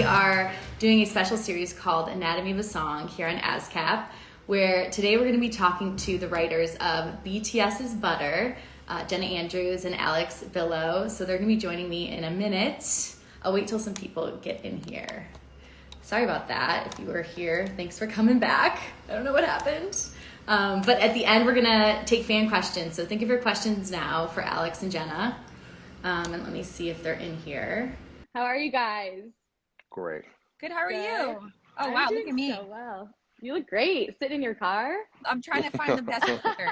We are doing a special series called Anatomy of a Song here on ASCAP, where today we're going to be talking to the writers of BTS's Butter, Jenna Andrews and Bilo. So they're going to be joining me in a minute. I'll wait till some people get in here. Sorry about that. If you were here, thanks for coming back. I don't know what happened. But at the end, we're going to take fan questions. So think of your questions now for Alex and Jenna. And let me see if they're in here. How are you guys? Great. Good. How are you? Oh, I'm wow. doing Look at me. so well. You look great. Sitting in your car? I'm trying to find the best picture.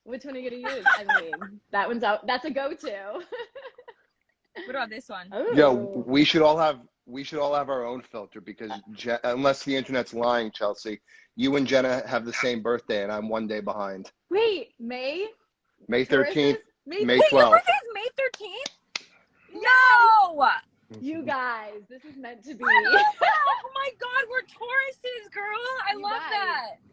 Which one are you going to use? I mean, that one's out. That's a go-to. What about this one? Ooh. Yo, we should all have our own filter because unless the internet's lying, Chelsea, you and Jenna have the same birthday and I'm one day behind. Wait, May 13th, May Wait, your 12th. birthday is May 13th? No! You guys, this is meant to be. Oh my God, we're Tauruses, girl. I You love guys,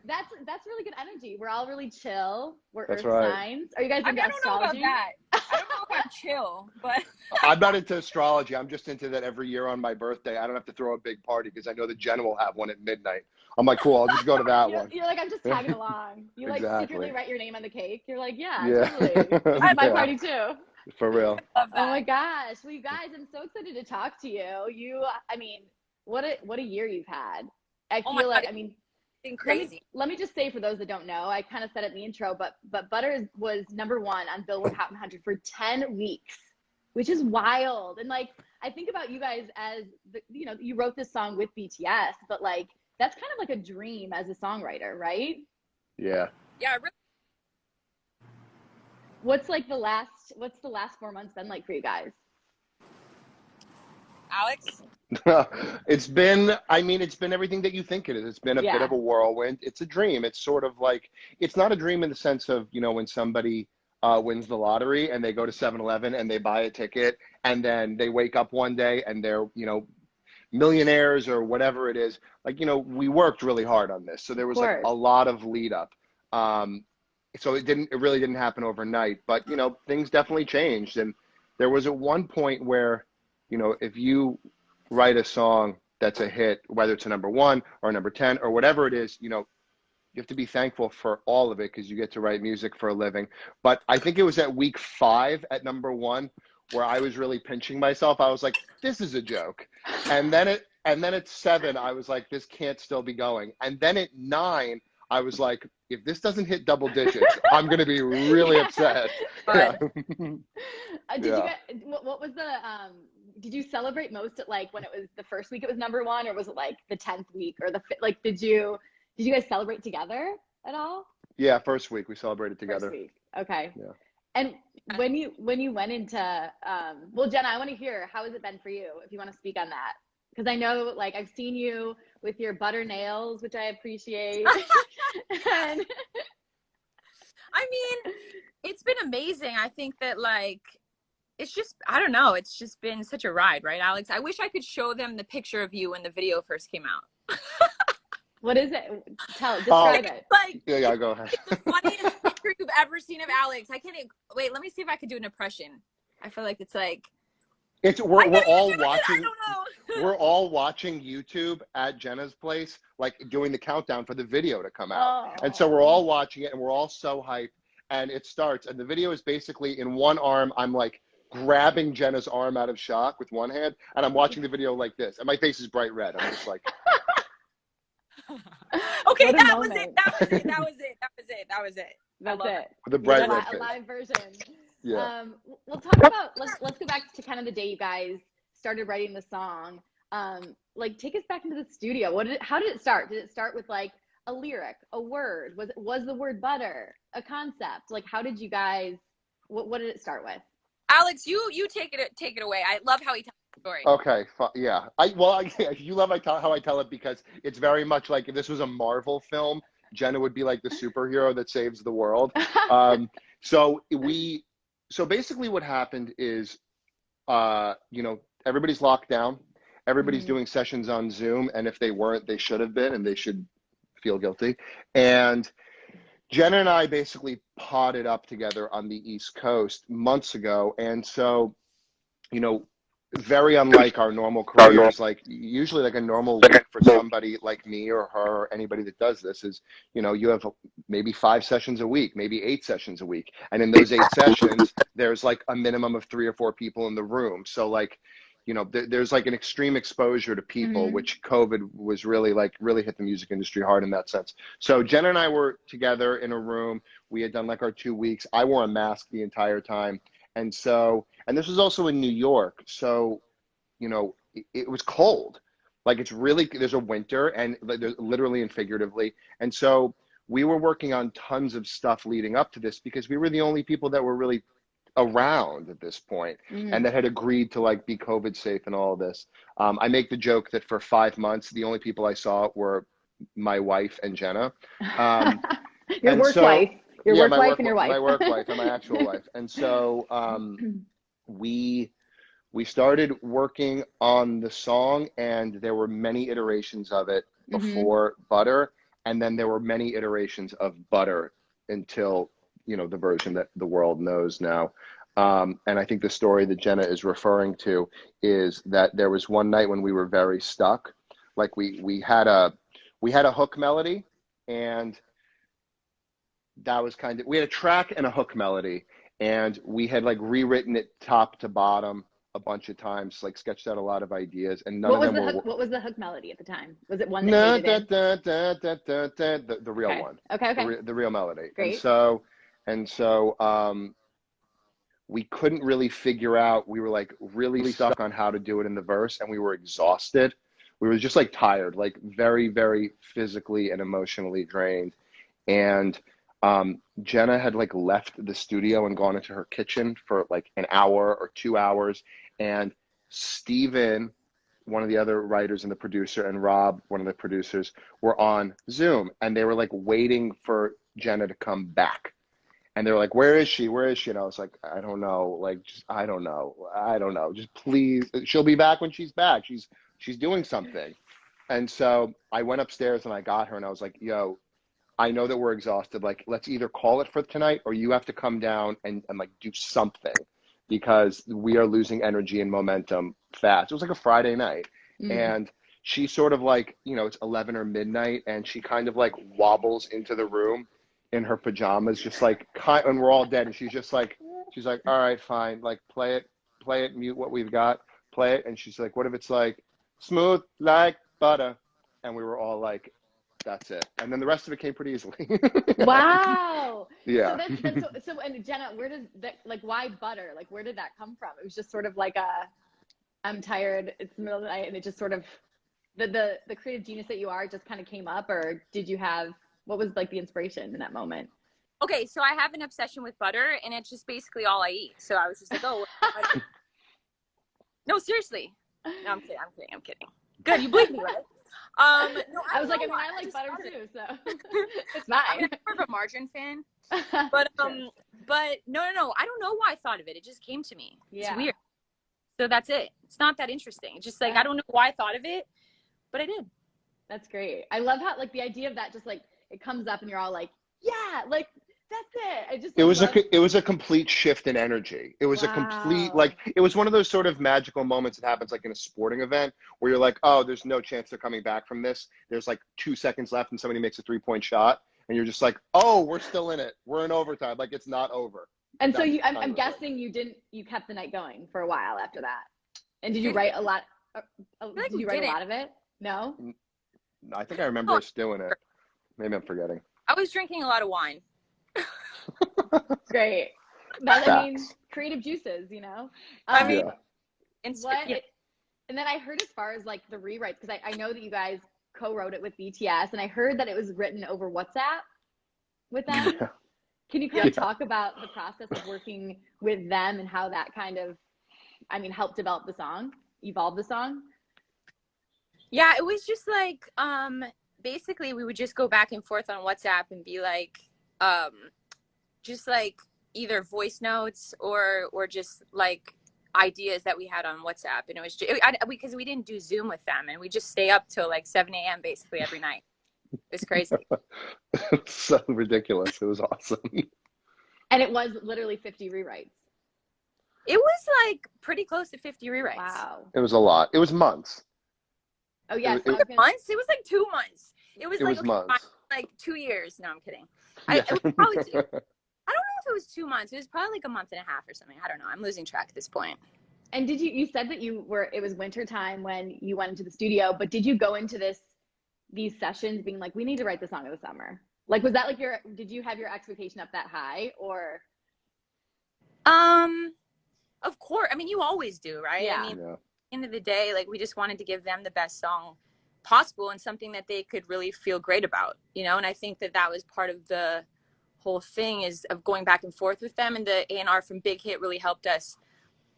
that. That's really good energy. We're all really chill. We're That's Earth right. signs. Are you guys into I don't know about astrology? that. I don't know if I'm chill, but I'm not into astrology. I'm just into that every year on my birthday. I don't have to throw a big party because I know that Jenna will have one at midnight. I'm like, cool, I'll just go to that one. You're like, I'm just tagging along. You like Exactly. secretly write your name on the cake. You're like, yeah. Yeah. Totally. It's my Yeah. party too. For real. I love that. Oh my gosh. Well, you guys, I'm so excited to talk to you. I mean, what a year you've had. I Oh my feel like, God, I mean, it's been crazy. let me just say for those that don't know, I kind of said it in the intro, but Butter was #1 on Billboard Hot 100 for 10 weeks, which is wild. And like, I think about you guys as, you wrote this song with BTS, but like, that's kind of like a dream as a songwriter, right? Yeah. Yeah, really. What's the last 4 months been like for you guys? Alex? It's been everything that you think it is. It's been a bit of a whirlwind. It's a dream. It's sort of like, it's not a dream in the sense of, when somebody wins the lottery and they go to 7-Eleven and they buy a ticket and then they wake up one day and they're, millionaires or whatever it is. Like, we worked really hard on this. So there was like a lot of lead up. So it really didn't happen overnight, but things definitely changed. And there was at one point where, if you write a song that's a hit, whether it's a #1 or #10 or whatever it is, you have to be thankful for all of it because you get to write music for a living. But I think it was at week 5 at #1 where I was really pinching myself. I was like, this is a joke. And then at 7, I was like, this can't still be going. And then at 9, I was like, if this doesn't hit double digits, I'm going to be really upset. Yeah. What was did you celebrate most at when it was the first week it was #1, or was it like the 10th week or did you guys celebrate together at all? Yeah, first week we celebrated together. First week. Okay. Yeah. And when you went into, well, Jenna, I want to hear, how has it been for you, if you want to speak on that? Because I know, I've seen you with your butter nails, which I appreciate. And I mean, it's been amazing. I think that it's just, I don't know, it's just been such a ride, right, Alex? I wish I could show them the picture of you when the video first came out. What is it? Describe it. Yeah, go ahead. It's the funniest picture you've ever seen of Alex. I can't even, wait, let me see if I could do an impression. I feel like it's we're all watching YouTube at Jenna's place, doing the countdown for the video to come out. Oh. And so we're all watching it and we're all so hyped, and it starts and the video is basically in one arm, I'm grabbing Jenna's arm out of shock with one hand, and I'm watching the video like this, and my face is bright red. I'm just like okay, that was it. That's it. The bright red A live version. Yeah. We'll talk about, let's go back to kind of the day you guys started writing the song. Take us back into the studio. How did it start? Did it start with a lyric, a word? Was the word butter a concept? How did you guys, what did it start with? Alex, you take it away. I love how he tells the story. Okay, yeah. You love how I tell it because it's very much like if this was a Marvel film, Jenna would be like the superhero that saves the world. So basically what happened is, everybody's locked down. Everybody's doing sessions on Zoom. And if they weren't, they should have been, and they should feel guilty. And Jenna and I basically potted up together on the East Coast months ago. And so, very unlike our normal careers. Like usually like a normal week for somebody like me or her or anybody that does this is, you know, you have maybe 5 sessions a week, maybe 8 sessions a week. And in those 8 sessions, there's like a minimum of 3 or 4 people in the room. So like, you know, there's like an extreme exposure to people, which COVID was really hit the music industry hard in that sense. So Jenna and I were together in a room. We had done like our 2 weeks. I wore a mask the entire time. And so, and this was also in New York. So, you know, it was cold. Like it's really, there's a winter and literally and figuratively. And so we were working on tons of stuff leading up to this because we were the only people that were really around at this point and that had agreed to like be COVID safe and all of this. I make the joke that for 5 months, the only people I saw were my wife and Jenna. Your work wife. Your work wife and your wife. My work wife and my actual wife. And so we started working on the song, and there were many iterations of it before Butter, and then there were many iterations of Butter until, you know, the version that the world knows now. And I think the story that Jenna is referring to is that there was one night when we were very stuck. Like we had a hook melody, and that was kind of, we had a track and a hook melody, and we had like rewritten it top to bottom a bunch of times, like sketched out a lot of ideas, and none of them were. What was the hook melody at the time? Was it one that the real one? Okay. The real melody. Great. And so we couldn't really figure out. We were like really stuck on how to do it in the verse, and we were exhausted. We were just like tired, like very, very physically and emotionally drained, and Jenna had like left the studio and gone into her kitchen for like an hour or 2 hours, and Steven, one of the other writers and the producer, and Rob, one of the producers, were on Zoom, and they were like waiting for Jenna to come back, and they were like, where is she, and I was like, I don't know, like I don't know, just please, she'll be back when she's back, she's doing something. And so I went upstairs and I got her, and I was like, yo, I know that we're exhausted. Like, let's either call it for tonight, or you have to come down and like do something, because we are losing energy and momentum fast. It was like a Friday night. And she sort of like, you know, it's 11 or midnight, and she kind of like wobbles into the room in her pajamas, just like, and we're all dead. And she's like, all right, fine. Like, play it, mute what we've got, play it. And she's like, what if it's like smooth like butter? And we were all like, that's it. And then the rest of it came pretty easily. Wow. Yeah. So and Jenna, where does that, like, why Butter? Like, where did that come from? It was just sort of like I'm tired, it's the middle of the night, and it just sort of, the creative genius that you are just kind of came up, or did you have, what was like the inspiration in that moment? Okay, so I have an obsession with butter, and it's just basically all I eat. So I was just like, oh, no, seriously. No, I'm kidding. Good, you believe me, right? No, I was like, I mean, I like butter too, so it's fine. I'm more of a margarine fan, but no. I don't know why I thought of it. It just came to me. Yeah. It's weird. So that's it. It's not that interesting. It's just like, I don't know why I thought of it, but I did. That's great. I love how, like, the idea of that, just like it comes up and you're all like, yeah, like that's it. It was a complete shift in energy. It was a complete, like, it was one of those sort of magical moments that happens like in a sporting event where you're like, oh, there's no chance they're coming back from this. There's like 2 seconds left and somebody makes a 3-point shot, and you're just like, oh, we're still in it. We're in overtime. Like, it's not over. And so I'm guessing you kept the night going for a while after that. And did you write a lot? Did you write a lot of it? No? I think I remember us doing it. Maybe I'm forgetting. I was drinking a lot of wine. Great. I mean, creative juices, you know? I mean, and then I heard, as far as like the rewrites, because I know that you guys co-wrote it with BTS, and I heard that it was written over WhatsApp with them. Yeah. Can you kind of talk about the process of working with them and how that kind of, I mean, helped develop the song, evolve the song? Yeah, it was just like, basically we would just go back and forth on WhatsApp and be like, just like either voice notes or just like ideas that we had on WhatsApp. And it was just, because we didn't do Zoom with them, and we just stay up till like 7 a.m. basically every night. It's crazy. It's so ridiculous. It was awesome. And it was literally 50 rewrites. It was like pretty close to 50 rewrites. Wow. It was a lot. It was months. Oh yes. Months? It was like 2 months. It was like months. like 2 years. No, I'm kidding. Yeah. It was probably I don't know if it was 2 months. It was probably like a month and a half or something. I don't know. I'm losing track at this point. And you said that it was winter time when you went into the studio, but did you go into these sessions being like, we need to write the song of the summer? Like, was that like did you have your expectation up that high, or? Of course. I mean, you always do, right? Yeah. I mean, at the end of the day, like, we just wanted to give them the best song possible and something that they could really feel great about, you know? And I think that was part of the whole thing of going back and forth with them. And the A&R from Big Hit really helped us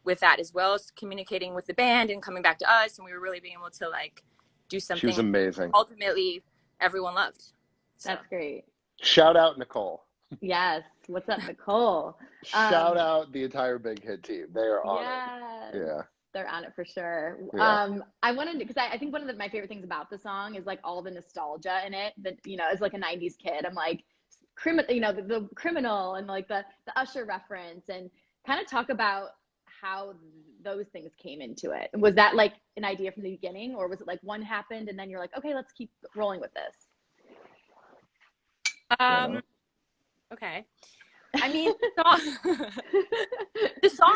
with that, as well as communicating with the band and coming back to us. And we were really being able to like do something. She was amazing. Ultimately, everyone loved. So. That's great. Shout out Nicole. Yes. What's up, Nicole? Shout out the entire Big Hit team. They are on it. Yeah. They're on it for sure. Yeah. I wanted to, because I think one of my favorite things about the song is like all the nostalgia in it that, you know, as like a 90s kid, I'm like, you know, the criminal and like the Usher reference, and kind of talk about how those things came into it. Was that like an idea from the beginning, or was it like one happened and then you're like, okay, let's keep rolling with this? Okay. I mean, the song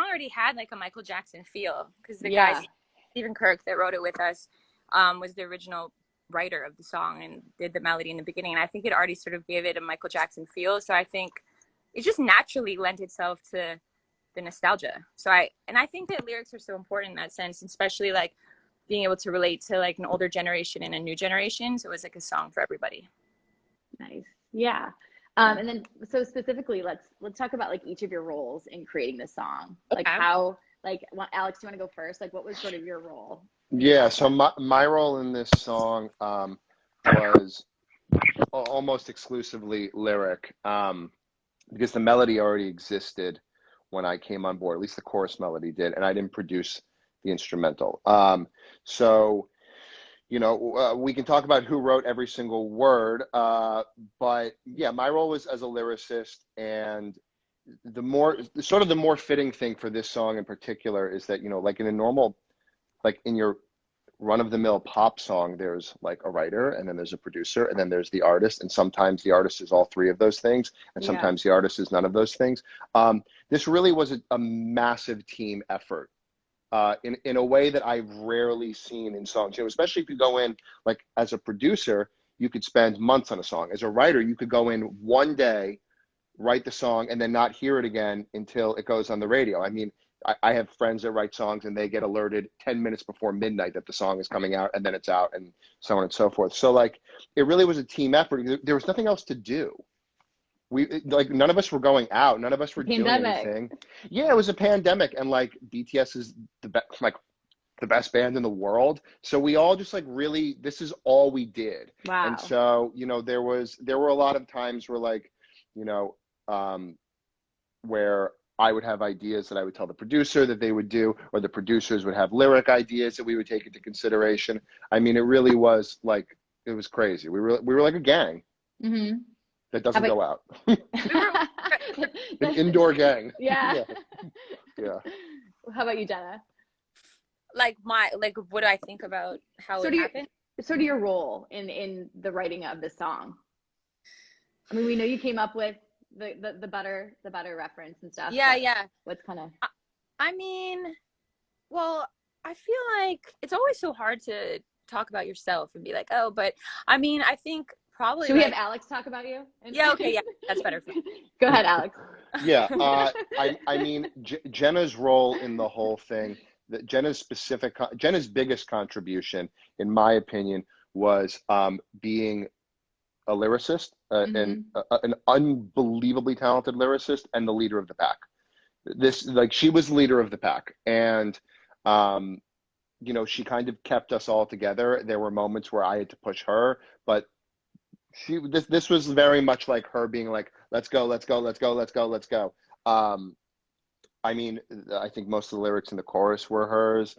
already had like a Michael Jackson feel, because the guy, Stephen Kirk, that wrote it with us, was the original writer of the song and did the melody in the beginning. And I think it already sort of gave it a Michael Jackson feel. So I think it just naturally lent itself to the nostalgia. So I think that lyrics are so important in that sense, especially like being able to relate to like an older generation and a new generation. So it was like a song for everybody. Nice. Yeah. And then, so specifically, let's talk about like each of your roles in creating this song. Okay. Like how, like, Alex, do you want to go first? Like, what was sort of your role? Yeah. So my role in this song was almost exclusively lyric, because the melody already existed when I came on board. At least the chorus melody did, and I didn't produce the instrumental. So, you know, we can talk about who wrote every single word, but yeah, my role was as a lyricist. And the more fitting thing for this song in particular is that, you know, like in a normal, like in your run-of-the-mill pop song, there's like a writer, and then there's a producer, and then there's the artist, and sometimes the artist is all three of those things, and sometimes the artist is none of those things. This really was a massive team effort. In a way that I've rarely seen in songs, you know, especially if you go in, like as a producer, you could spend months on a song. As a writer, you could go in one day, write the song, and then not hear it again until it goes on the radio. I mean, I have friends that write songs and they get alerted 10 minutes before midnight that the song is coming out, and then it's out, and so on and so forth. So like, it really was a team effort. There was nothing else to do. None of us were going out. None of us were doing anything. Yeah, it was a pandemic, and like BTS is the best band in the world. So we all just like really, this is all we did. Wow. And so, you know, there were a lot of times where like, you know, where I would have ideas that I would tell the producer that they would do, or the producers would have lyric ideas that we would take into consideration. I mean, it really was like, it was crazy. We were like a gang. Mm-hmm. That doesn't go out. An indoor gang. Yeah. Yeah. How about you, Jenna? Like what do I think about how it happened? Sort of your role in the writing of the song. I mean, we know you came up with the butter reference and stuff. Yeah. What's kind of? I mean, well, I feel like it's always so hard to talk about yourself and be like, oh, but I mean, I think probably. Should we have Alex talk about you? Yeah. Okay. Yeah, that's better. Go ahead, Alex. Yeah. I mean, Jenna's role in the whole thing. Jenna's biggest contribution, in my opinion, was being a lyricist, and an unbelievably talented lyricist, and the leader of the pack. She was the leader of the pack, and you know, she kind of kept us all together. There were moments where I had to push her, but this was very much like her being like, let's go. I mean, I think most of the lyrics in the chorus were hers.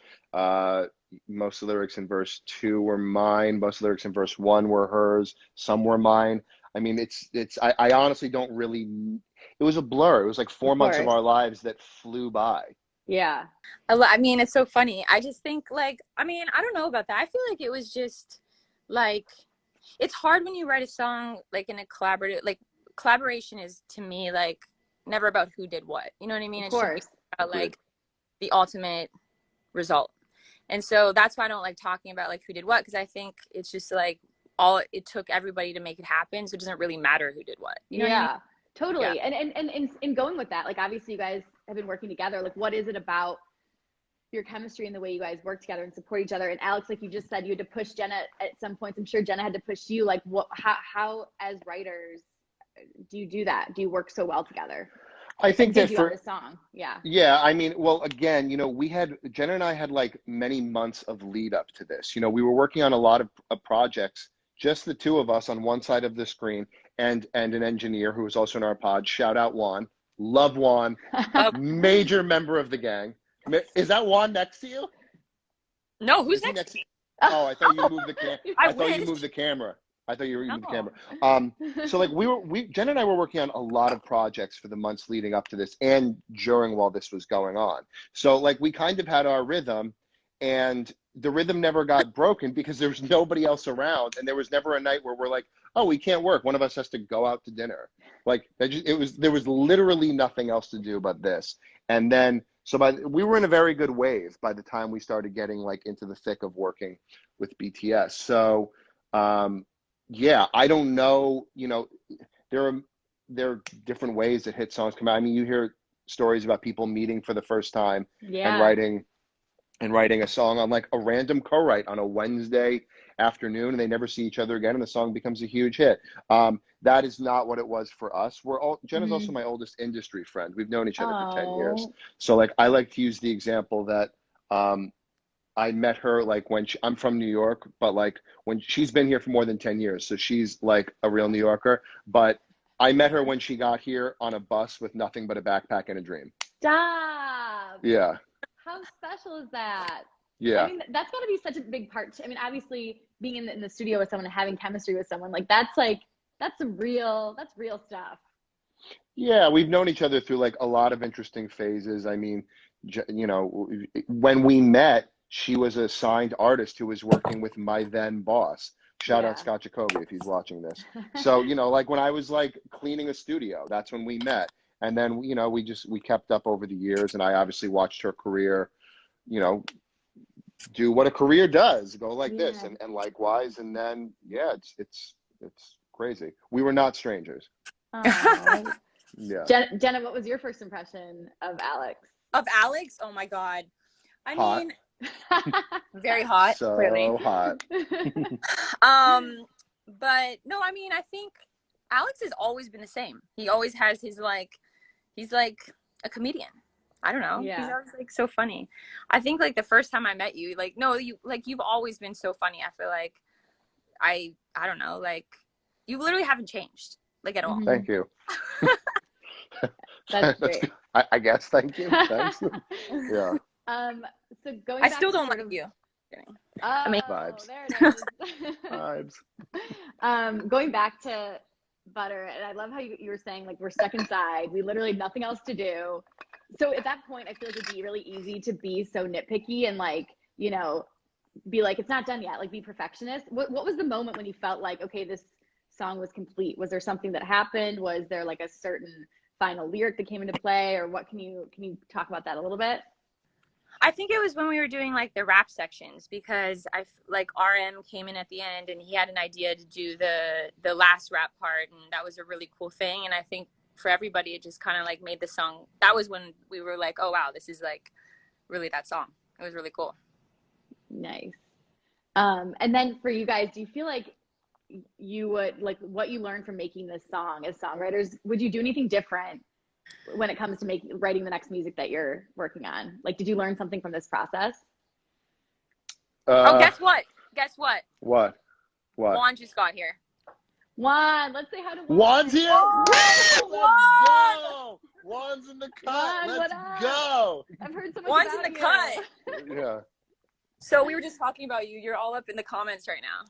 Most of the lyrics in verse 2 were mine. Most of the lyrics in verse 1 were hers. Some were mine. I mean, I honestly don't really, it was a blur. It was like 4 months of our lives that flew by. Yeah. I mean, it's so funny. I just think like, I mean, I don't know about that. I feel like it was just like, it's hard when you write a song like in a collaborative, like collaboration is to me like never about who did what. You know what I mean? Of It should course. be about like the ultimate result. And so that's why I don't like talking about like who did what, because I think it's just like all it took everybody to make it happen. So it doesn't really matter who did what. You know what I mean? Totally. Yeah. And in going with that, like obviously you guys have been working together. Like what is it about your chemistry and the way you guys work together and support each other? And Alex, like you just said, you had to push Jenna at some points. I'm sure Jenna had to push you. Like how as writers do you do that? Do you work so well together? I think that for a song. Yeah. I mean, well, again, Jenna and I had like many months of lead up to this. We were working on a lot of projects, just the two of us on one side of the screen, and an engineer who was also in our pod. Shout out Juan. Love Juan. Major member of the gang. Is that Juan next to you? No, who's next to me? Oh, I thought you moved the camera. I thought you moved the camera. I thought you were moving the camera. So like Jen and I were working on a lot of projects for the months leading up to this and during while this was going on. So like we kind of had our rhythm, and the rhythm never got broken because there was nobody else around, and there was never a night where we're like, oh, we can't work. One of us has to go out to dinner. Like there was literally nothing else to do but this. And then we were in a very good wave by the time we started getting like into the thick of working with BTS. So yeah, I don't know, there are different ways that hit songs come out. I mean, you hear stories about people meeting for the first time and writing a song on like a random co-write on a Wednesday afternoon, and they never see each other again, and the song becomes a huge hit. That is not what it was for us. Jenna's also my oldest industry friend. We've known each other for 10 years. So like I like to use the example that I met her like I'm from New York, but like when she's been here for more than 10 years. So she's like a real New Yorker, but I met her when she got here on a bus with nothing but a backpack and a dream. Stop. Yeah. How special is that? Yeah. I mean, that's got to be such a big part. I mean, obviously being in the studio with someone and having chemistry with someone, that's real stuff. Yeah, we've known each other through like a lot of interesting phases. I mean, when we met, she was a signed artist who was working with my then boss. Shout out Scott Jacoby if he's watching this. So, like when I was like cleaning a studio, that's when we met. And then, we kept up over the years, and I obviously watched her career, do what a career does, go like this and likewise. And then, it's crazy. We were not strangers. Yeah. Jenna, what was your first impression of Alex? Of Alex? Oh my God. I hot. mean, very hot. So clearly. Hot. But no, I mean, I think Alex has always been the same. He always has he's like a comedian. I don't know. Yeah. He's always like so funny. I think like the first time I met you, like, no, you've always been so funny. I feel like I don't know, like you literally haven't changed like at all. Thank you. That's great. I guess. Thank you. Thanks. Yeah. So going I back still to don't sort like of, you. I mean, vibes. There it is. Vibes. Going back to Butter, and I love how you were saying like we're stuck inside. We literally have nothing else to do. So at that point, I feel like it'd be really easy to be so nitpicky and like be like it's not done yet. Like be perfectionist. What was the moment when you felt like okay, this song was complete? Was there something that happened? Was there like a certain final lyric that came into play, or what? Can you talk about that a little bit? I think it was when we were doing like the rap sections, because like RM came in at the end and he had an idea to do the last rap part, and that was a really cool thing. And I think for everybody, it just kind of like made the song. That was when we were like, oh wow, this is like really that song. It was really cool. Nice. And then for you guys, do you feel like you would like what you learned from making this song as songwriters? Would you do anything different when it comes to writing the next music that you're working on? Like, did you learn something from this process? Oh, guess what? What? Juan just got here. Juan, let's say hi to Juan. Juan's here. Oh, Let's Juan! go. Juan's in the cut. Juan, Let's what go. I've heard so much Juan's about in the you. cut. Yeah. So we were just talking about you. You're all up in the comments right now.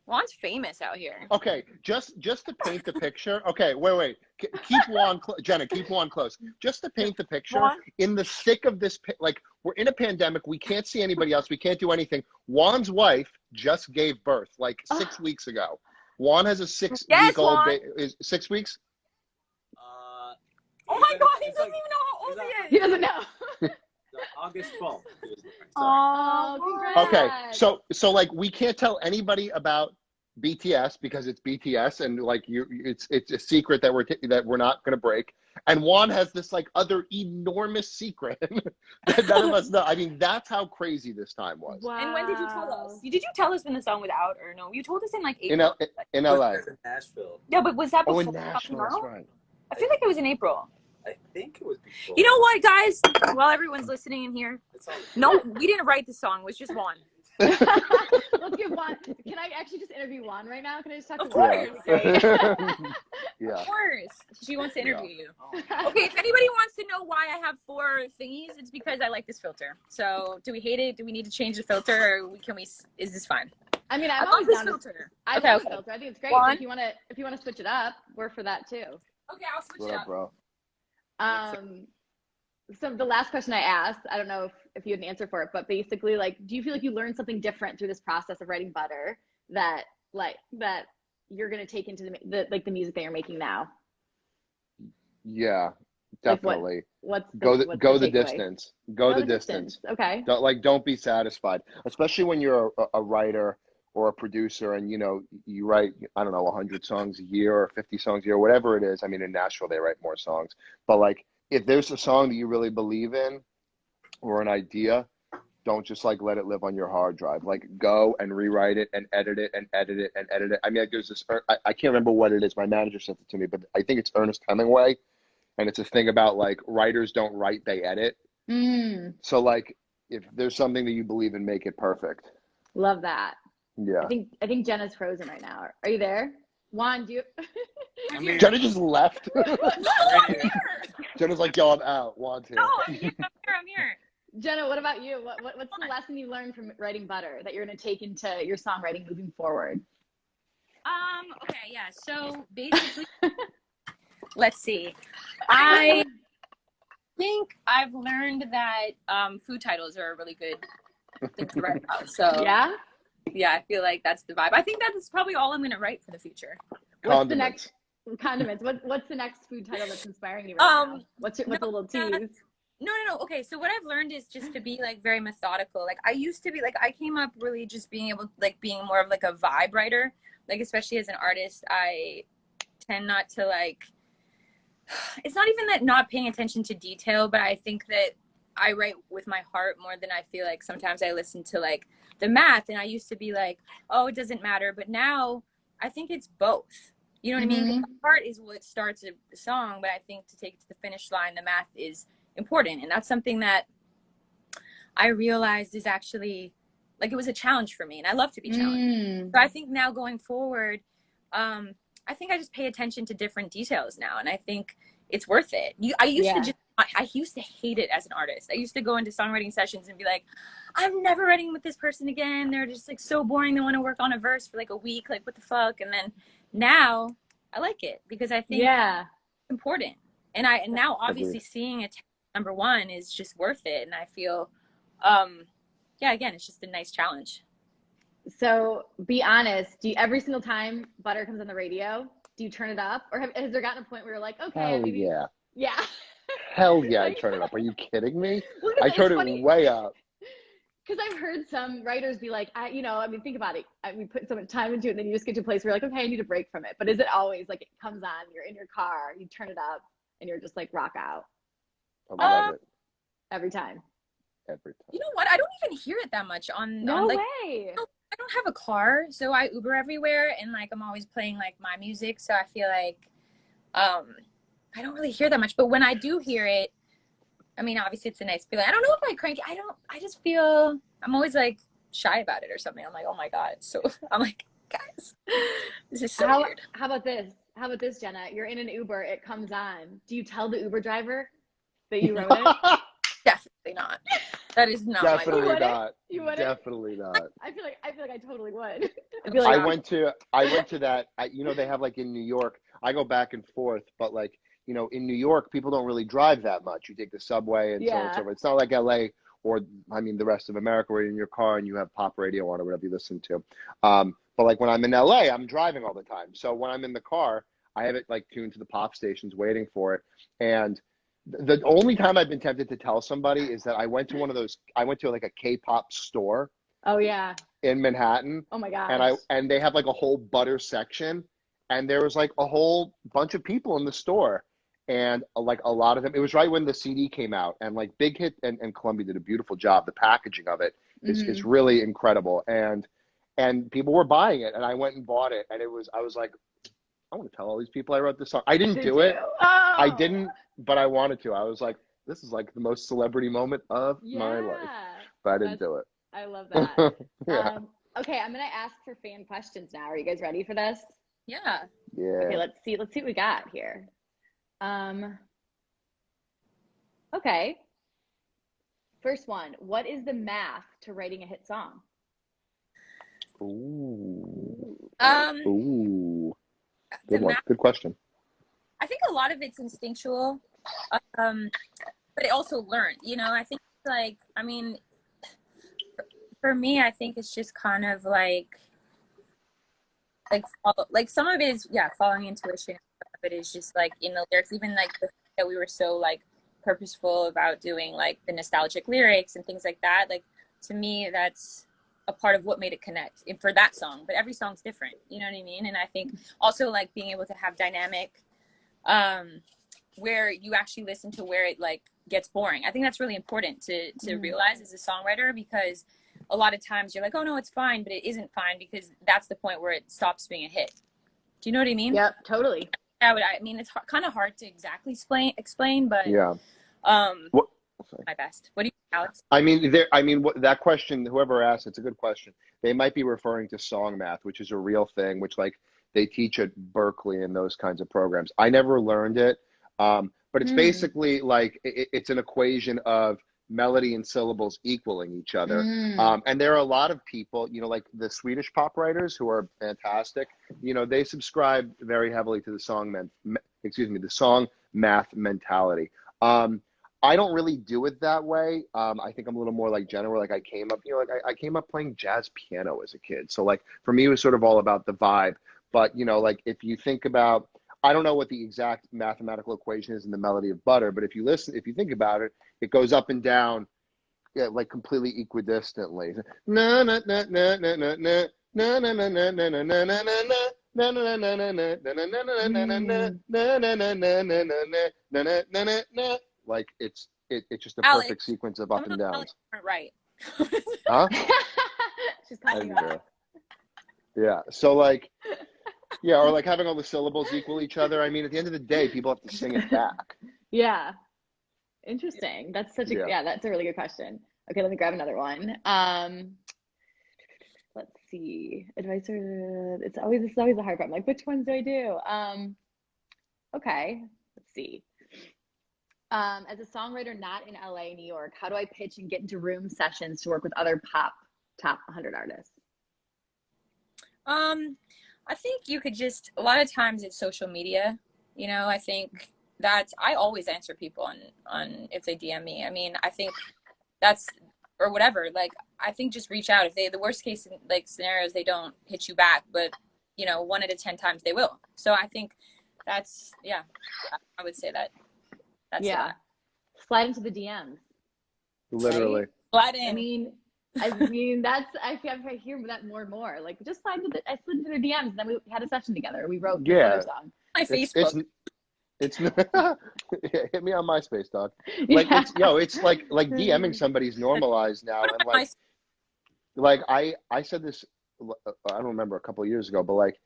Juan's famous out here. Okay, just to paint the picture. Okay, wait. Keep Juan, Jenna. Keep Juan close. Just to paint the picture. Juan? In the thick of this, like we're in a pandemic, we can't see anybody else. We can't do anything. Juan's wife just gave birth like 6 weeks ago. Juan has a 6-week-old baby. 6 weeks. Oh my God, he doesn't even know how old he is. He doesn't know. August 12th. Oh, congrats. Okay, so like we can't tell anybody about BTS because it's BTS, and like it's a secret that we're not gonna break. And Juan has this like other enormous secret that none of us know. I mean, that's how crazy this time was. Wow. And when did you tell us? Did you tell us when the song was out or no? You told us in like April. In LA. In Nashville. Yeah, but was that before? Oh, in Nashville, that's right. I feel like it was in April. I think it was before. You know what, guys? While everyone's listening in here, no, we didn't write the song. It was just Juan. Let's give Juan. Can I actually just interview Juan right now? Can I just talk to Juan? Yeah. Of course. She wants to interview you. Okay, if anybody wants to know why I have 4 thingies, it's because I like this filter. So, do we hate it? Do we need to change the filter, or is this fine? I mean, I love this filter. I love the filter. I think it's great. If you want to switch it up, we're for that too. Okay, I'll switch What it up, up. bro? So the last question I asked, I don't know if you had an answer for it, but basically, like, do you feel like you learned something different through this process of writing Butter that you're gonna take into the music that you're making now? Yeah, definitely. What's the takeaway? distance. Go the distance. Okay. Don't be satisfied, especially when you're a writer or a producer, and you write, I don't know, 100 songs a year or 50 songs a year, whatever it is. I mean, in Nashville they write more songs, but like if there's a song that you really believe in or an idea, don't just like let it live on your hard drive. Like go and rewrite it and edit it and edit it and edit it. I mean, like, there's this, I can't remember what it is. My manager sent it to me, but I think it's Ernest Hemingway, and it's a thing about like writers don't write, they edit. So like if there's something that you believe in, make it perfect. Love that. Yeah. I think Jenna's frozen right now. Are you there? Juan, do you? Jenna just left. Jenna's like, yo, I'm out. Juan's here. No, I'm here. Jenna, what about you? What's the lesson you learned from writing Butter that you're going to take into your songwriting moving forward? Okay, yeah. So basically, let's see. I think I've learned that food titles are a really good thing to write about. So yeah, I feel like that's the vibe. I think that's probably all I'm going to write for the future. What's the next condiments? What's the next food title that's inspiring you right now? What's a little tease? No. Okay, so what I've learned is just to be like very methodical. Like I used to be like, I came up really just being more of like a vibe writer. Like especially as an artist, I tend not to like. It's not even that not paying attention to detail, but I think that I write with my heart more than I feel like sometimes I listen to like the math, and I used to be like, oh, it doesn't matter. But now I think it's both. You know what I mean? The heart is what starts a song, but I think to take it to the finish line, the math is important. And that's something that I realized is actually like, it was a challenge for me, and I love to be challenged. So I think now going forward, I think I just pay attention to different details now, and I think it's worth it. I used to hate it as an artist. I used to go into songwriting sessions and be like, I'm never writing with this person again. They're just like so boring. They want to work on a verse for like a week. Like, what the fuck? And then now I like it because I think it's important. And now obviously seeing it number one is just worth it. And I feel, again, it's just a nice challenge. So be honest. Do you, every single time Butter comes on the radio, do you turn it up, or has there gotten a point where you're like, okay, yeah. Hell yeah, I turn it up. Are you kidding me? I turn it way up. Because I've heard some writers be like, think about it. We put so much time into it, and then you just get to a place where you're like, okay, I need a break from it. But is it always like it comes on, you're in your car, you turn it up, and you're just like rock out? I love it. Every time. Every time. You know what? I don't even hear it that much on. No way. I don't have a car, so I Uber everywhere, and like I'm always playing like my music. So I feel like I don't really hear that much. But when I do hear it, I mean, obviously it's a nice feeling. I don't know if I crank it. I just feel, I'm always like shy about it or something. I'm like, oh my God. So I'm like, guys, this is so weird. How about this, Jenna? You're in an Uber, it comes on. Do you tell the Uber driver that you wrote it? Definitely not. That is not my Definitely wouldn't? not. You wouldn't? Definitely not. I feel like I totally would. I'd be like, I went to that. You know, they have like in New York. I go back and forth, but like, you know, in New York, people don't really drive that much. You take the subway and so on and so forth. It's not like LA or I mean the rest of America where you're in your car and you have pop radio on or whatever you listen to. But like when I'm in LA, I'm driving all the time. So when I'm in the car, I have it like tuned to the pop stations, waiting for it. And the only time I've been tempted to tell somebody is that I went to like a K-pop store. Oh yeah. In Manhattan. Oh my gosh. And they have like a whole butter section, and there was like a whole bunch of people in the store, and like a lot of them. It was right when the CD came out, and like Big Hit and Columbia did a beautiful job. The packaging of it is really incredible, and people were buying it, and I went and bought it, and I was like, I want to tell all these people I wrote this song. I didn't do it. Oh. I didn't, but I wanted to. I was like, this is like the most celebrity moment of my life, but I didn't do it. I love that. Yeah. Okay, I'm gonna ask for fan questions now. Are you guys ready for this? Yeah. Yeah. Okay, let's see what we got here. Okay. First one, what is the math to writing a hit song? Ooh. The Good one. math, Good question. I think a lot of it's instinctual, but it also learned. You know, I think like, I mean, for me, I think it's just kind of like some of it is following intuition. Some of it is just like in the lyrics, even like the fact that we were so like purposeful about doing like the nostalgic lyrics and things like that. Like to me, that's a part of what made it connect for that song. But every song's different, you know what I mean? And I think also like being able to have dynamic, where you actually listen to where it like gets boring. I think that's really important to realize as a songwriter, because a lot of times you're like, oh no, it's fine, but it isn't fine, because that's the point where it stops being a hit. Do you know what I mean? Yep, totally. I mean, it's kind of hard to exactly explain, but yeah. My best. What do you think, Alex? I mean, that question, whoever asked, it's a good question. They might be referring to song math, which is a real thing, which like they teach at Berkeley and those kinds of programs. I never learned it, but it's basically like it's an equation of melody and syllables equaling each other. And there are a lot of people, you know, like the Swedish pop writers who are fantastic, you know, they subscribe very heavily to the song math mentality. I don't really do it that way. I think I'm a little more like Jenna, where like I came up, you know, like I came up playing jazz piano as a kid. So like for me, it was sort of all about the vibe. But, you know, like if you think about, I don't know what the exact mathematical equation is in the melody of Butter, but if you think about it, it goes up and down, like completely equidistantly. Na na na na na na na na na na na na na na na na. Like it's just a perfect sequence of up and downs. Right. Huh? She's calling you out. Yeah. So like, yeah, or like having all the syllables equal each other. I mean, at the end of the day, people have to sing it back. Yeah. Interesting. That's such a that's a really good question. Okay, let me grab another one. Let's see. Advice or this is always the hard part. I'm like, which ones do I do? Okay, let's see. As a songwriter not in LA, New York, how do I pitch and get into room sessions to work with other pop top 100 artists? I think you could just, a lot of times it's social media, you know. I think I always answer people on if they DM me. I mean, I think that's, or whatever, like, I think just reach out. If the worst case like scenarios, they don't hit you back, but you know, 1 out of 10 times they will. So I think that's, I would say that. That's it. Slide into the DMs. Literally. Right? Slide in. I mean, that's, I hear that more and more. Like, just I slid into their DMs, and then we had a session together. We wrote this other song. My Facebook. It's hit me on MySpace, dog. Like it's like DMing somebody's normalized now, and like I said this, I don't remember, a couple of years ago, but like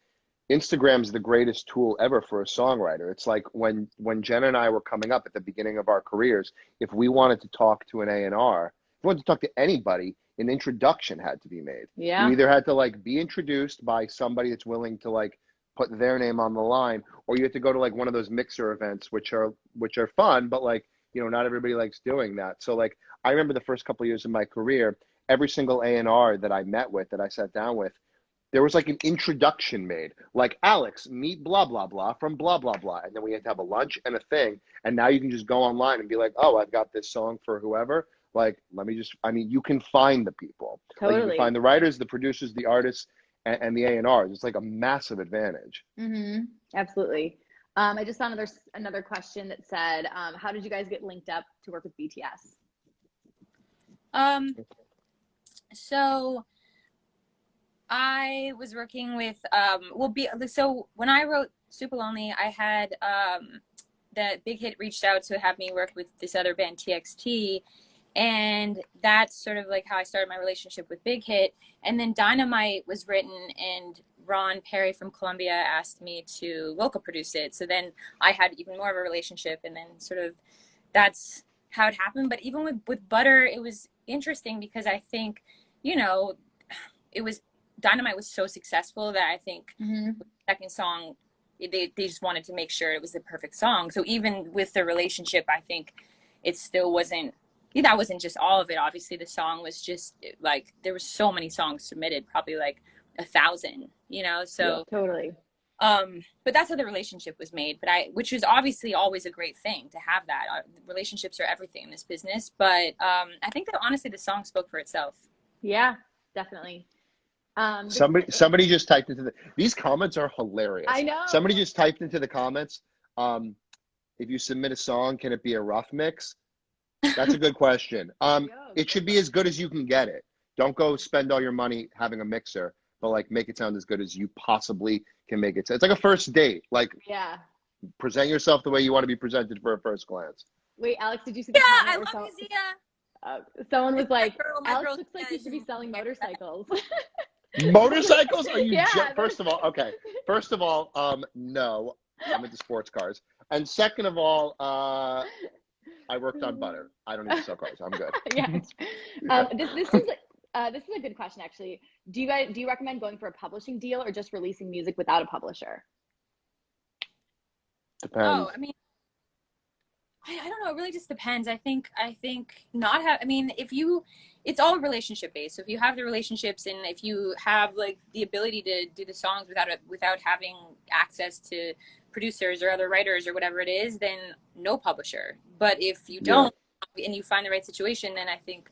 Instagram's the greatest tool ever for a songwriter. It's like when Jenna and I were coming up at the beginning of our careers, if we wanted to talk to an A&R, if we wanted to talk to anybody, an introduction had to be made. Yeah. You either had to like be introduced by somebody that's willing to like put their name on the line, or you have to go to like one of those mixer events, which are fun, but like you know, not everybody likes doing that. So like, I remember the first couple of years of my career, every single A&R that I met with, that I sat down with, there was like an introduction made, like, Alex, meet blah, blah, blah from blah, blah, blah. And then we had to have a lunch and a thing. And now you can just go online and be like, oh, I've got this song for whoever. Like, let me just, I mean, you can find the people. Totally. Like, you can find the writers, the producers, the artists, and the A&Rs. It's like a massive advantage. Mm-hmm. Absolutely. I just saw another question that said, how did you guys get linked up to work with BTS? So I was working with so when I wrote Super Lonely, I had that Big Hit reached out to have me work with this other band, TXT, and that's sort of like how I started my relationship with Big Hit. And then Dynamite was written, and Ron Perry from Columbia asked me to vocal produce it. So then I had even more of a relationship, and then sort of that's how it happened. But even with Butter, it was interesting because I think, you know, Dynamite was so successful that I think the second song, they just wanted to make sure it was the perfect song. So even with the relationship, I think it still wasn't, that wasn't just all of it. Obviously the song was just like, there were so many songs submitted, probably like 1,000, you know? So yeah, totally. But that's how the relationship was made. Which was obviously always a great thing to have that. Relationships are everything in this business. But I think that honestly the song spoke for itself. Yeah, definitely. Somebody just typed into these comments are hilarious. I know. Somebody just typed into the comments, if you submit a song, can it be a rough mix? That's a good question. It should be as good as you can get it. Don't go spend all your money having a mixer, but like make it sound as good as you possibly can make it. It's like a first date. Like, yeah, present yourself the way you want to be presented for a first glance. Wait, Alex, did you see the comment? I love you, Zia. Someone was like, my Alex girl looks like he should be selling motorcycles. Motorcycles? Are you? Yeah, First of all, okay. First of all, no, I'm into sports cars. And second of all, I worked on Butter. I don't need to sell cars. I'm good. Yeah. This is a good question, actually. Do you recommend going for a publishing deal or just releasing music without a publisher? Depends. Oh, I mean, I don't know. It really just depends. I think not have. I mean, it's all relationship based. So if you have the relationships and if you have like the ability to do the songs without having access to producers or other writers or whatever it is, then no publisher. But if you don't and you find the right situation, then I think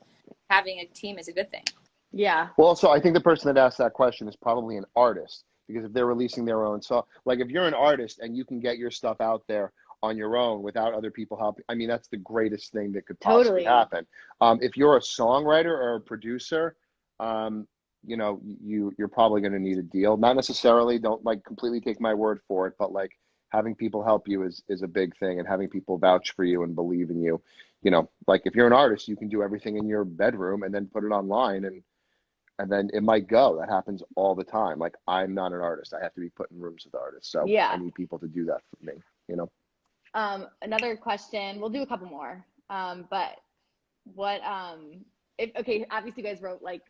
having a team is a good thing. Yeah. Well, so I think the person that asked that question is probably an artist, because if they're releasing their own song, like if you're an artist and you can get your stuff out there on your own without other people helping, I mean, that's the greatest thing that could possibly happen. If you're a songwriter or a producer, you know, you're probably going to need a deal. Not necessarily, don't like completely take my word for it, but like having people help you is a big thing, and having people vouch for you and believe in you. You know, like if you're an artist, you can do everything in your bedroom and then put it online, and then it might go. That happens all the time. Like, I'm not an artist. I have to be put in rooms with artists. So I need people to do that for me, you know? Another question, we'll do a couple more. But what, okay, obviously you guys wrote like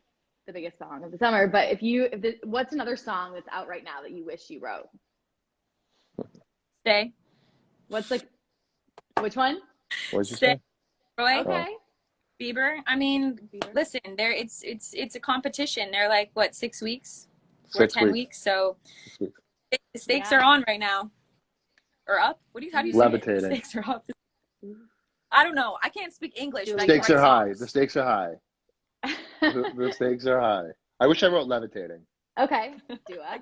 the biggest song of the summer, but what's another song that's out right now that you wish you wrote? Stay. What's like, which one? What did you say? Roy? Okay. Bieber. I mean, listen, it's a competition. They're like, what, 6 weeks? Or 10 weeks. So the stakes are on right now. Or up? How do you say Levitating. The stakes are up. I don't know. I can't speak English. The stakes are high. The stakes are high. The stakes are high. I wish I wrote Levitating. Okay. Do I?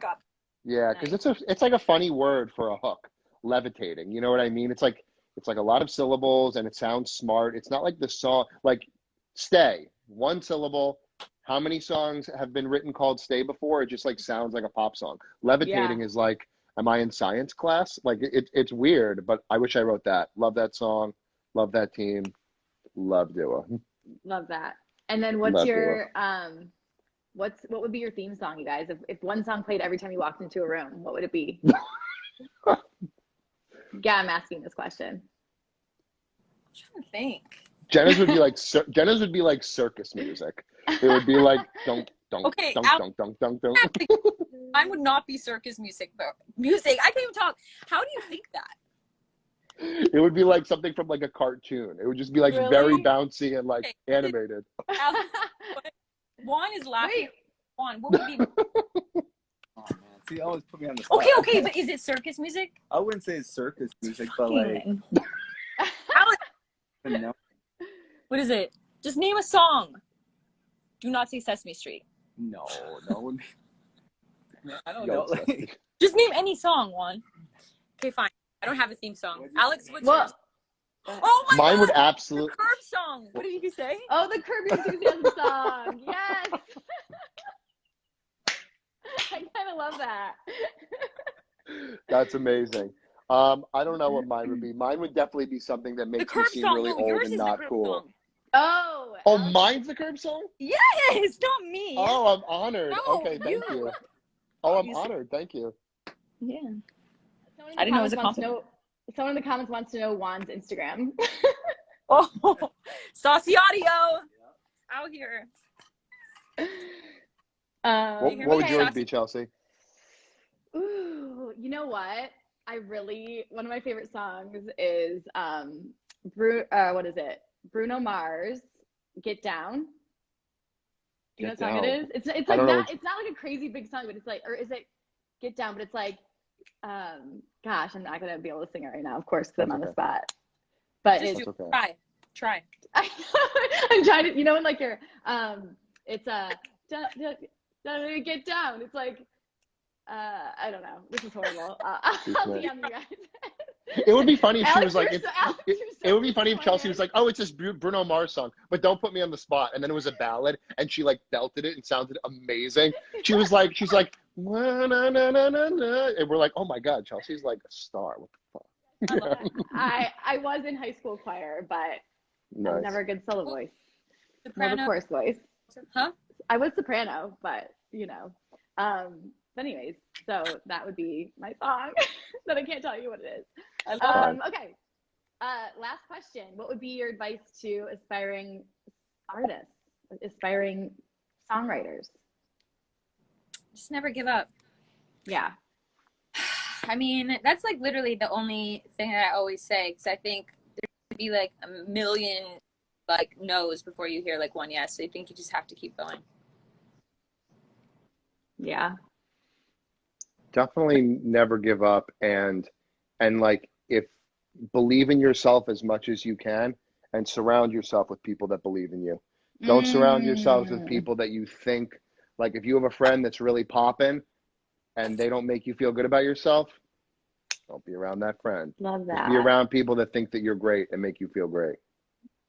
Yeah, because it's like a funny word for a hook. Levitating. You know what I mean? It's like a lot of syllables and it sounds smart. It's not like the song, like Stay, one syllable. How many songs have been written called Stay before? It just like sounds like a pop song. Levitating is like, am I in science class? Like it's weird, but I wish I wrote that. Love that song. Love that team. Love Dua. Love that. And then what's your, what would be your theme song, you guys? If one song played every time you walked into a room, what would it be? Yeah, I'm asking this question. I'm trying to think. Jenna's would be like circus music. It would be like dunk dunk okay, dunk dunk dunk dunk dunk. Mine would not be circus music, but music. I can't even talk. How do you think that? It would be like something from like a cartoon. It would just be like Really? very bouncy and like Okay. animated. Alex, Juan is laughing. Wait. Juan, what would be? Oh man, see, you always put me on the spot. Okay, but is it circus music? I wouldn't say it's circus music, but like, Alex, no. what is it? Just name a song. Do not say Sesame Street. No. Man, I don't Yo, know. Like, Just name any song, Juan. Okay, fine. I don't have a theme song. Alex, what's yours? Oh my Mine God! would The absolutely. Curb song. What did you say? Oh, the Curb Your Enthusiasm song. Yes. I kind of love that. That's amazing. I don't know what mine would be. Mine would definitely be something that The makes me Curb seem song. really No, old yours and is the not Curb cool. song. Oh. Oh, Alex- mine's the Curb song? Yes, not me. Oh, I'm honored. No, Okay, thank you. you. Oh, I'm You- honored. Thank you. Yeah. Someone in I didn't know it was the a comments wants to compliment. Someone in the comments wants to know Juan's Instagram. Oh, saucy audio out here. What hear would me? yours Sassy? be, Chelsea? Ooh, you know what? One of my favorite songs is what is it? Bruno Mars, Get Down. Do you know what Get song it Down. is? It's I like don't know not it's not like a crazy big song, but it's like, or is it Get Down? But it's like gosh, I'm not gonna be able to sing it right now, of course, because I'm on the okay. spot. But Just it's That's okay. try. I'm trying to, when like you're it's get down. It's like I don't know. This is horrible. I'll DM you guys. It would be funny if she Alex, was like, you're so- Alex, you're so it would be funny if Chelsea was disappointed. like, oh, it's this Bruno Mars song, but don't put me on the spot. And then it was a ballad, and she like belted it and sounded amazing. She's like, "Wah, na, na, na, na, na," and we're like, oh my God, Chelsea's like a star. What the I love fuck? it. I was in high school choir, but I was Nice. never a good solo voice. Soprano. Never chorus voice. Huh? I was soprano, but anyways, so that would be my song that I can't tell you what it is. I love it. Okay. Last question. What would be your advice to aspiring artists, aspiring songwriters? Just never give up. Yeah. I mean, that's like literally the only thing that I always say, because I think there should be like a million like no's before you hear like one yes. So I think you just have to keep going. Yeah. Definitely never give up, and like, if believe in yourself as much as you can, and surround yourself with people that believe in you. Don't surround yourselves with people that you think, like, if you have a friend that's really popping and they don't make you feel good about yourself, don't be around that friend. Love Just that. be around people that think that you're great and make you feel great.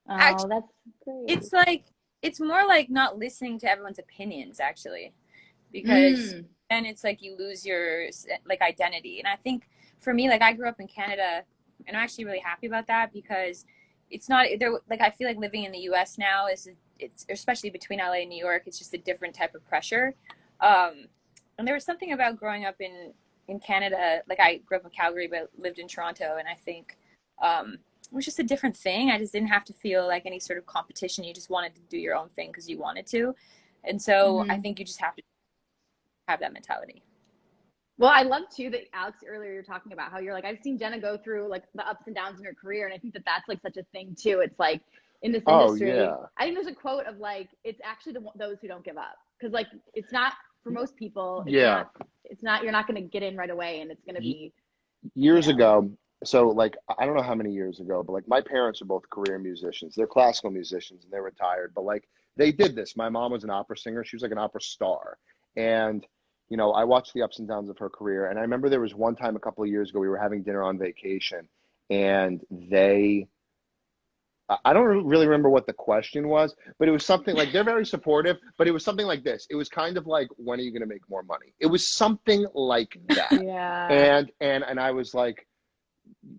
Oh, Actually, that's great. It's like, it's more like not listening to everyone's opinions, actually, because then it's like you lose your like identity. And I think for me, like, I grew up in Canada, and I'm actually really happy about that, because it's not there. Like, I feel like living in the US now it's especially between LA and New York, it's just a different type of pressure. And there was something about growing up in Canada. Like, I grew up in Calgary but lived in Toronto, and I think it was just a different thing. I just didn't have to feel like any sort of competition. You just wanted to do your own thing because you wanted to. And so I think you just have to have that mentality. Well, I love too that, Alex, earlier you're talking about how you're like, I've seen Jenna go through like the ups and downs in her career, and I think that that's like such a thing too. It's like in this industry, yeah. I think there's a quote of like, it's actually those who don't give up, because like it's not for most people. It's not you're not going to get in right away, and it's going to be years ago. So like, I don't know how many years ago, but like, my parents are both career musicians. They're classical musicians and they're retired, but like, they did this. My mom was an opera singer. She was like an opera star. And, you know, I watched the ups and downs of her career. And I remember there was one time a couple of years ago, we were having dinner on vacation, and I don't really remember what the question was, but it was something like, they're very supportive, but it was something like this. It was kind of like, when are you going to make more money? It was something like that. yeah. And I was like,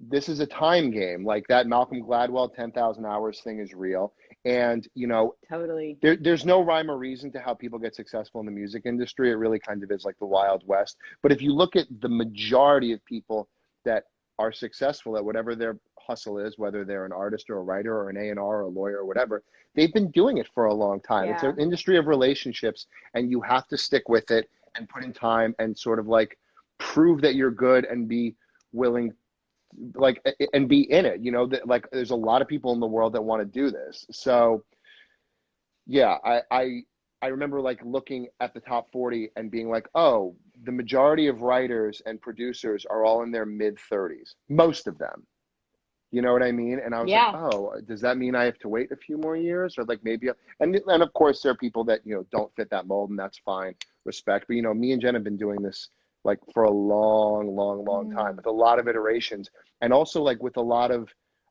this is a time game. Like, that Malcolm Gladwell 10,000 hours thing is real. And, you know, Totally. there's no rhyme or reason to how people get successful in the music industry. It really kind of is like the Wild West. But if you look at the majority of people that are successful at whatever their hustle is, whether they're an artist or a writer or an A&R or a lawyer or whatever, they've been doing it for a long time. It's an industry of relationships, and you have to stick with it and put in time and sort of like prove that you're good and be willing like, and be in it, you know, that like there's a lot of people in the world that want to do this. So yeah, I remember like looking at the top 40 and being like, oh, the majority of writers and producers are all in their mid 30s, most of them. You know what I mean? And I was like, oh, does that mean I have to wait a few more years? Or like maybe, and of course there are people that, you know, don't fit that mold, and that's fine, respect. But, you know, me and Jen have been doing this like for a long time with a lot of iterations, and also like with a lot of,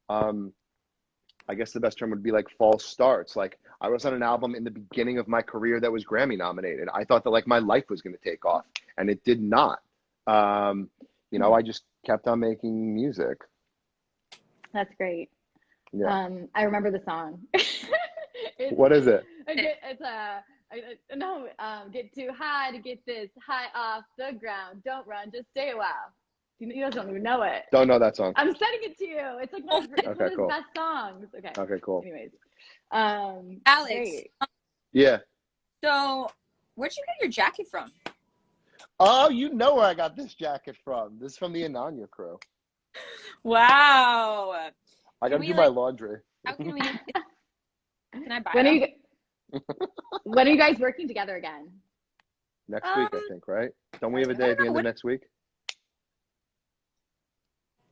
I guess the best term would be like false starts. Like I was on an album in the beginning of my career that was Grammy nominated. I thought that like my life was going to take off, and it did not. You know, I just kept on making music. That's great. Yeah. I remember the song. What is it? Get too high to get this high off the ground. Don't run, just stay a while. You guys don't even know it. Don't know that song. I'm sending it to you. It's like one of his best songs. Okay. Okay, cool. Anyways, Alex. great. Yeah. So, where'd you get your jacket from? Oh, you know where I got this jacket from. This is from the Ananya crew. Wow. I gotta do my laundry. How can we? Can I buy When them? when are you guys working together again? Next week, I think, right? Don't we have a day at the end of next week?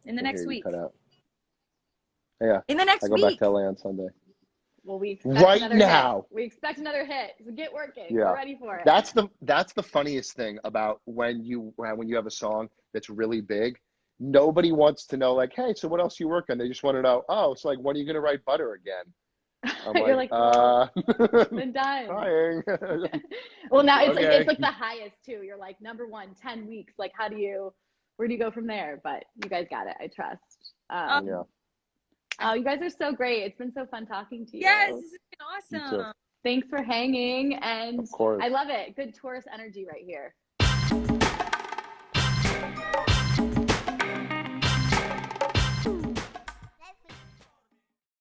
In the next week. Cut out. Yeah. In the next week. I go back to LA on Sunday. Well, we expect right another now. Hit. We expect another hit. So get working. Yeah. We're ready for it. That's the funniest thing about when you have a song that's really big. Nobody wants to know, like, hey, so what else you work on? They just want to know, oh, so like, when are you gonna write Butter again? I'm You're like, been done. Trying. Well, now it's like the highest too. You're like number 1, 10 weeks. Like, where do you go from there? But you guys got it. I trust. Yeah. Oh, you guys are so great. It's been so fun talking to you. Yes, this has been awesome. Thanks for hanging, and of course. I love it. Good tourist energy right here.